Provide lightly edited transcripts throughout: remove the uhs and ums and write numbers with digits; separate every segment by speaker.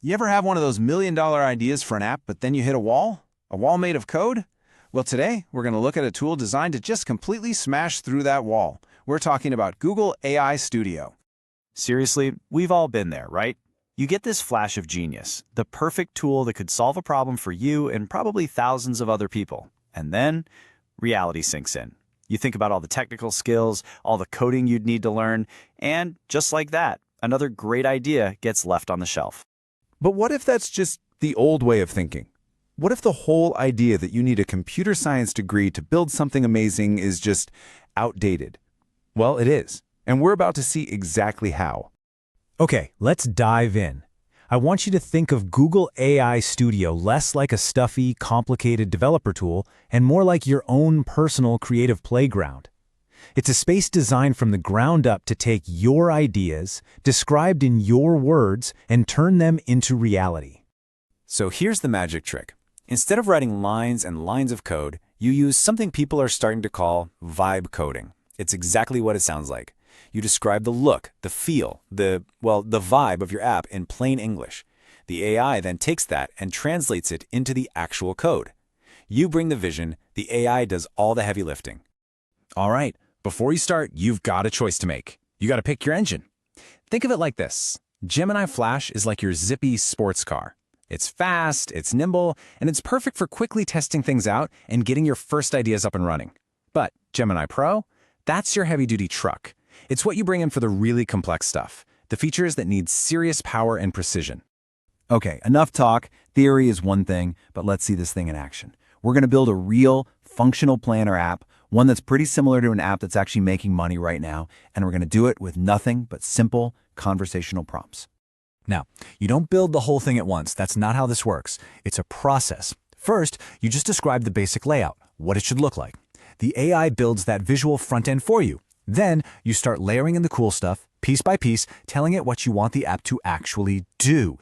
Speaker 1: You ever have one of those million-dollar ideas for an app, but then you hit a wall? A wall made of code? Well, today, we're going to look at a tool designed to just completely smash through that wall. We're talking about Google AI Studio.
Speaker 2: Seriously, we've all been there, right? You get this flash of genius, the perfect tool that could solve a problem for you and probably thousands of other people. And then, reality sinks in. You think about all the technical skills, all the coding you'd need to learn, and just like that, another great idea gets left on the shelf.
Speaker 3: But what if that's just the old way of thinking? What if the whole idea that you need a computer science degree to build something amazing is just outdated? Well, it is, and we're about to see exactly how.
Speaker 4: Okay, let's dive in. I want you to think of Google AI Studio less like a stuffy, complicated developer tool and more like your own personal creative playground. It's a space designed from the ground up to take your ideas, described in your words, and turn them into reality.
Speaker 2: So here's the magic trick. Instead of writing lines and lines of code, you use something people are starting to call vibe coding. It's exactly what it sounds like. You describe the look, the feel, the vibe of your app in plain English. The AI then takes that and translates it into the actual code. You bring the vision, the AI does all the heavy lifting.
Speaker 1: All right, before you start, you've got a choice to make. You got to pick your engine. Think of it like this. Gemini Flash is like your zippy sports car. It's fast, it's nimble, and it's perfect for quickly testing things out and getting your first ideas up and running. But Gemini Pro, that's your heavy-duty truck. It's what you bring in for the really complex stuff, the features that need serious power and precision.
Speaker 5: Okay, enough talk. Theory is one thing, but let's see this thing in action. We're going to build a real, functional planner app, one that's pretty similar to an app that's actually making money right now, and we're going to do it with nothing but simple conversational prompts.
Speaker 4: Now, you don't build the whole thing at once. That's not how this works. It's a process. First, you just describe the basic layout, what it should look like. The AI builds that visual front end for you. Then, you start layering in the cool stuff, piece by piece, telling it what you want the app to actually do.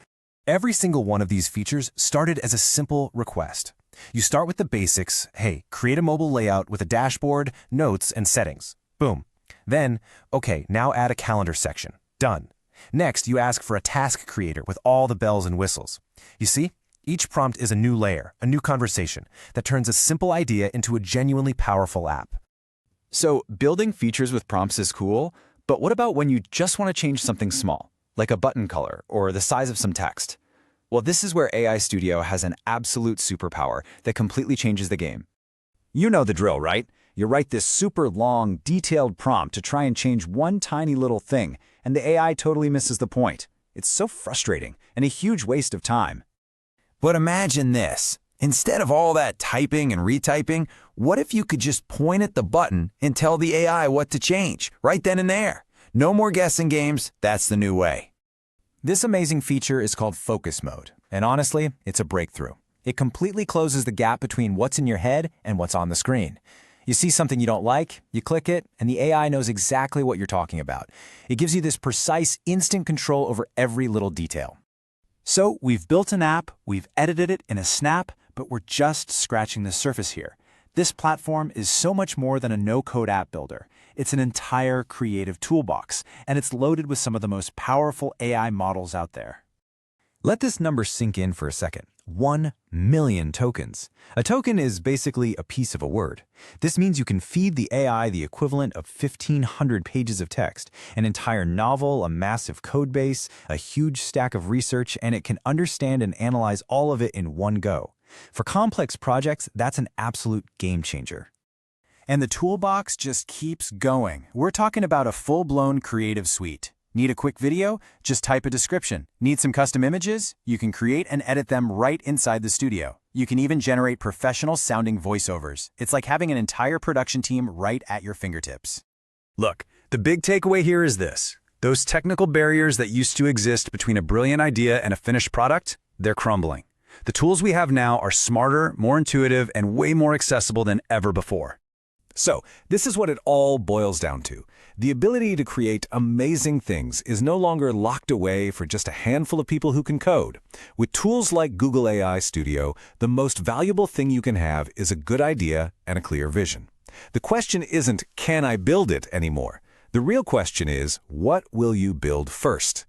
Speaker 6: Every single one of these features started as a simple request. You start with the basics. Hey, create a mobile layout with a dashboard, notes, and settings. Boom. Then, okay, now add a calendar section. Done. Next, you ask for a task creator with all the bells and whistles. You see, each prompt is a new layer, a new conversation that turns a simple idea into a genuinely powerful app.
Speaker 2: So building features with prompts is cool, but what about when you just want to change something small, like a button color or the size of some text? Well, this is where AI Studio has an absolute superpower that completely changes the game.
Speaker 1: You know the drill, right? You write this super long, detailed prompt to try and change one tiny little thing, and the AI totally misses the point. It's so frustrating and a huge waste of time. But imagine this. Instead of all that typing and retyping, what if you could just point at the button and tell the AI what to change, right then and there? No more guessing games, that's the new way.
Speaker 6: This amazing feature is called Focus Mode, and honestly, it's a breakthrough. It completely closes the gap between what's in your head and what's on the screen. You see something you don't like, you click it, and the AI knows exactly what you're talking about. It gives you this precise, instant control over every little detail.
Speaker 4: So, we've built an app, we've edited it in a snap, but we're just scratching the surface here. This platform is so much more than a no-code app builder. It's an entire creative toolbox, and it's loaded with some of the most powerful AI models out there.
Speaker 6: Let this number sink in for a second. 1 million tokens. A token is basically a piece of a word. This means you can feed the AI the equivalent of 1,500 pages of text, an entire novel, a massive code base, a huge stack of research, and it can understand and analyze all of it in one go. For complex projects, that's an absolute game changer.
Speaker 1: And the toolbox just keeps going. We're talking about a full-blown creative suite. Need a quick video? Just type a description. Need some custom images? You can create and edit them right inside the studio. You can even generate professional-sounding voiceovers. It's like having an entire production team right at your fingertips.
Speaker 3: Look, the big takeaway here is this. Those technical barriers that used to exist between a brilliant idea and a finished product, they're crumbling. The tools we have now are smarter, more intuitive, and way more accessible than ever before.
Speaker 6: So, this is what it all boils down to. The ability to create amazing things is no longer locked away for just a handful of people who can code. With tools like Google AI Studio, the most valuable thing you can have is a good idea and a clear vision. The question isn't, can I build it anymore? The real question is, what will you build first?